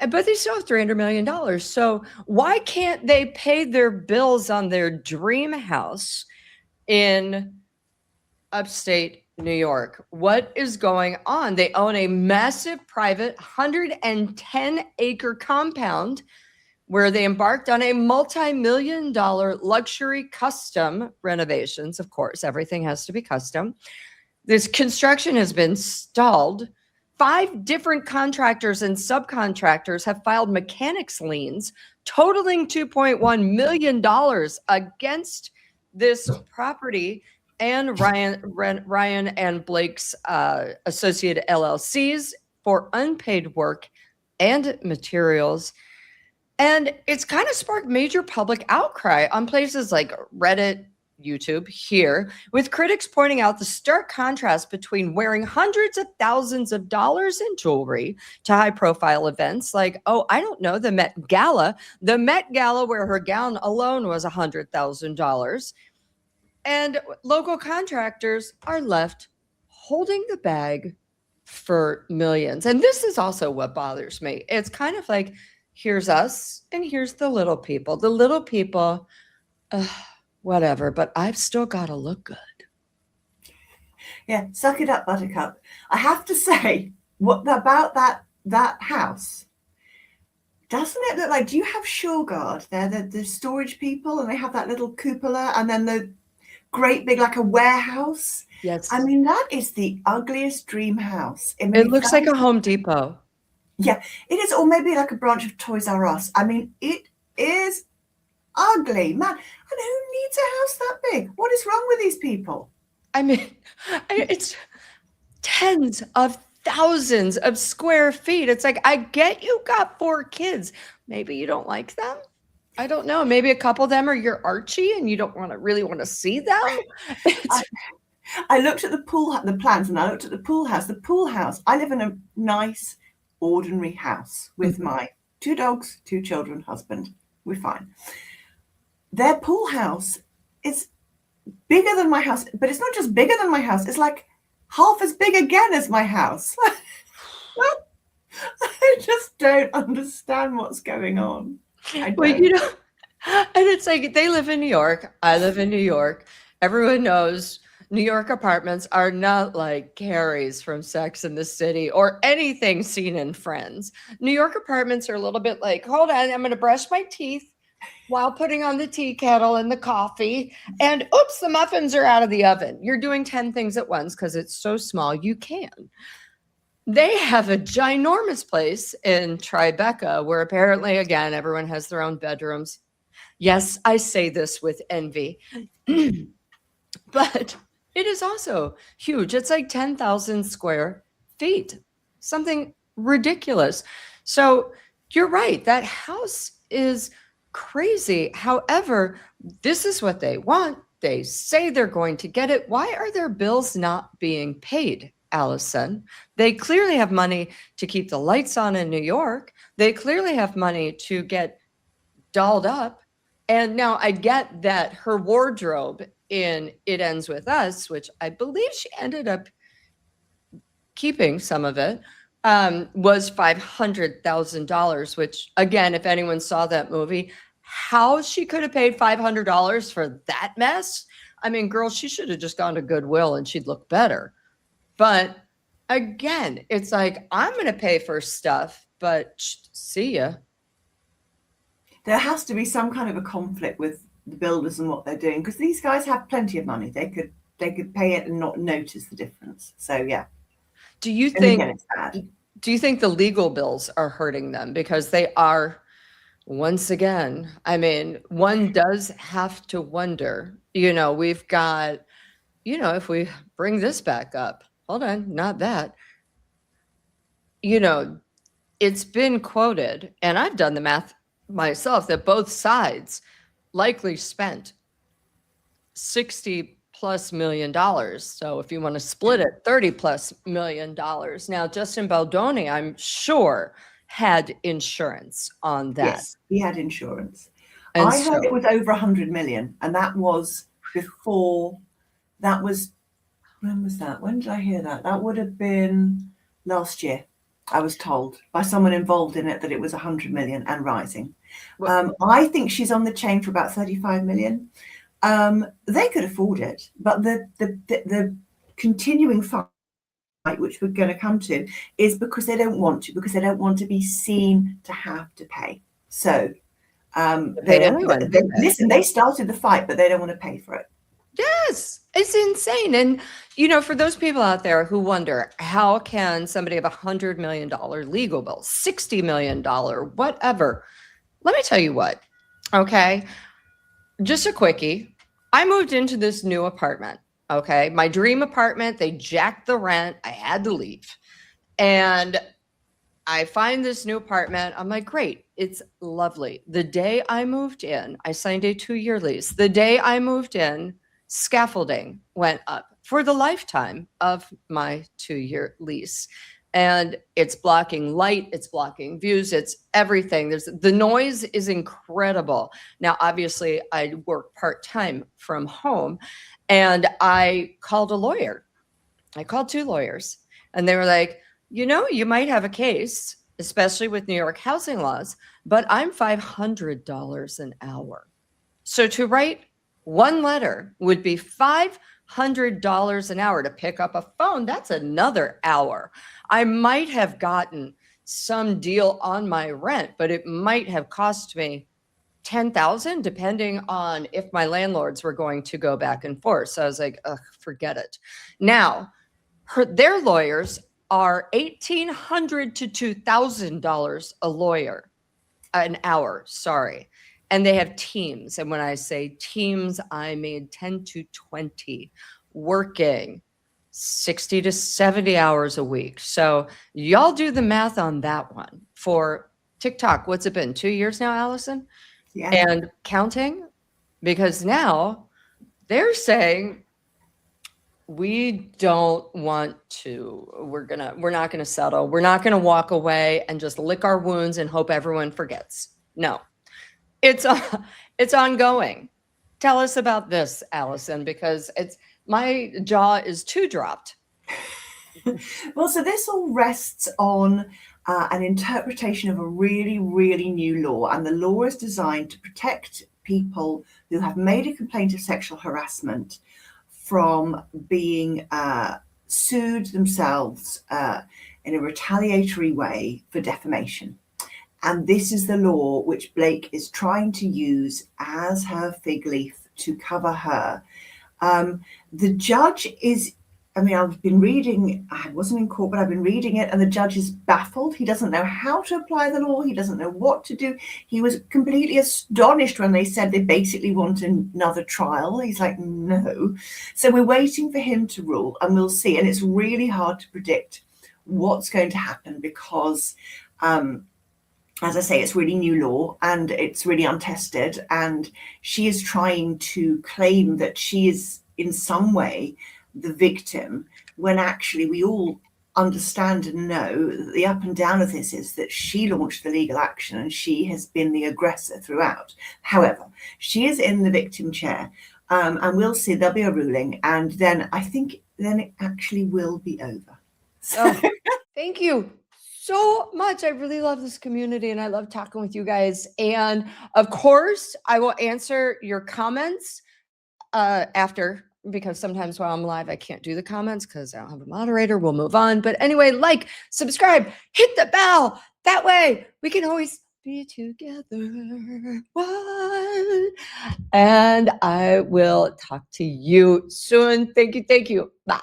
But they still have $300 million. So why can't they pay their bills on their dream house in upstate New York? What is going on? They own a massive private 110-acre compound where they embarked on a multi-million-dollar luxury custom renovations. Of course, everything has to be custom. This construction has been stalled. 5 different contractors and subcontractors have filed mechanics liens totaling $2.1 million against this property and Ryan and Blake's associated LLCs for unpaid work and materials. And it's kind of sparked major public outcry on places like Reddit, YouTube, here, with critics pointing out the stark contrast between wearing hundreds of thousands of dollars in jewelry to high-profile events like, oh, I don't know, the Met Gala where her gown alone was $100,000. And local contractors are left holding the bag for millions. And this is also what bothers me. It's kind of like, here's us and here's the little people. The little people, whatever, but I've still got to look good. Yeah, suck it up, Buttercup. I have to say, what about that house? Doesn't it look like? Do you have Shoreguard? They're the storage people, and they have that little cupola, and then the great big like a warehouse. Yes, I mean that is the ugliest dream house. I mean, it looks like a Home Depot. Yeah, it is, or maybe like a branch of Toys R Us. I mean, it is ugly, man. And who needs a house that big? What is wrong with these people? I mean, it's tens of thousands of square feet. It's like, I get you got 4 kids. Maybe you don't like them. I don't know. Maybe a couple of them are your Archie and you don't really want to see them. I looked at the plans, and I looked at the pool house. The pool house, I live in a nice, ordinary house with my 2 dogs, 2 children, husband. We're fine. Their pool house is bigger than my house, but it's not just bigger than my house. It's like half as big again as my house. I just don't understand what's going on. Well, you know, and it's like they live in New York. I live in New York. Everyone knows New York apartments are not like Carrie's from Sex and the City or anything seen in Friends. New York apartments are a little bit like, hold on, I'm going to brush my teeth while putting on the tea kettle and the coffee. And oops, the muffins are out of the oven. You're doing 10 things at once because it's so small you can. They have a ginormous place in Tribeca where apparently, again, everyone has their own bedrooms. Yes, I say this with envy. But it is also huge. It's like 10,000 square feet, something ridiculous. So you're right. That house is crazy. However, this is what they want. They say they're going to get it. Why are their bills not being paid, Allison? They clearly have money to keep the lights on in New York. They clearly have money to get dolled up. And now I get that her wardrobe in It Ends With Us, which I believe she ended up keeping some of it, was $500,000, which, again, if anyone saw that movie, how she could have paid $500 for that mess? I mean, girl, she should have just gone to Goodwill and she'd look better. But again, it's like, I'm going to pay for stuff, but see ya. There has to be some kind of a conflict with the builders and what they're doing, because these guys have plenty of money. They could pay it and not notice the difference. So yeah. Do you think the legal bills are hurting them? Because they are, once again, I mean, one does have to wonder, we've got, if we bring this back up, hold on, not that, it's been quoted, and I've done the math myself, that both sides likely spent $60+ million. So if you want to split it, $30+ million. Now, Justin Baldoni, I'm sure, had insurance on that. Yes, he had insurance. And I heard it was over 100 million, and that was before. When was that? When did I hear that? That would have been last year. I was told by someone involved in it that it was 100 million and rising. Well, I think she's on the chain for about 35 million. They could afford it, but the continuing fight, which we're going to come to, is because they don't want to be seen to have to pay. So pay anyone. listen, they started the fight, but they don't want to pay for it. Yes, it's insane. And, you know, for those people out there who wonder, how can somebody have $100 million legal bill, $60 million, whatever? Let me tell you what, okay? Just a quickie. I moved into this new apartment, okay? My dream apartment, they jacked the rent. I had to leave. And I find this new apartment. I'm like, great, it's lovely. The day I moved in, I signed a 2-year lease. The day I moved in, scaffolding went up for the lifetime of my 2-year lease. And it's blocking light, it's blocking views, it's everything. The noise is incredible. Now, obviously, I work part-time from home, and I called a lawyer. I called 2 lawyers, and they were like, you know, you might have a case, especially with New York housing laws, but I'm $500 an hour. So to write one letter would be $500 an hour. To pick up a phone, that's another hour. I might have gotten some deal on my rent, but it might have cost me $10,000, depending on if my landlords were going to go back and forth. So I was like, ugh, forget it. Now, their lawyers are $1,800 to $2,000 a lawyer, an hour, sorry. And they have teams. And when I say teams, I mean 10 to 20 working 60 to 70 hours a week. So y'all do the math on that one. For TikTok, what's it been? 2 years now, Allison? Yeah. And counting? Because now they're saying, we don't want to, we're not gonna settle. We're not gonna walk away and just lick our wounds and hope everyone forgets. No. It's ongoing. Tell us about this, Allison, because my jaw is too dropped. Well, so this all rests on an interpretation of a really, really new law, and the law is designed to protect people who have made a complaint of sexual harassment from being sued themselves in a retaliatory way for defamation. And this is the law which Blake is trying to use as her fig leaf to cover her. The judge is, I mean, I've been reading, I wasn't in court, but I've been reading it, and the judge is baffled. He doesn't know how to apply the law. He doesn't know what to do. He was completely astonished when they said they basically want another trial. He's like, no. So we're waiting for him to rule, and we'll see. And it's really hard to predict what's going to happen because, as I say, it's really new law and it's really untested. And she is trying to claim that she is in some way the victim, when actually we all understand and know that the up and down of this is that she launched the legal action and she has been the aggressor throughout. However, she is in the victim chair, and we'll see. There'll be a ruling, and then I think then it actually will be over. So thank you so much. I really love this community and I love talking with you guys. And of course, I will answer your comments after, because sometimes while I'm live, I can't do the comments because I don't have a moderator. We'll move on. But anyway, like, subscribe, hit the bell. That way we can always be together. One. And I will talk to you soon. Thank you. Thank you. Bye.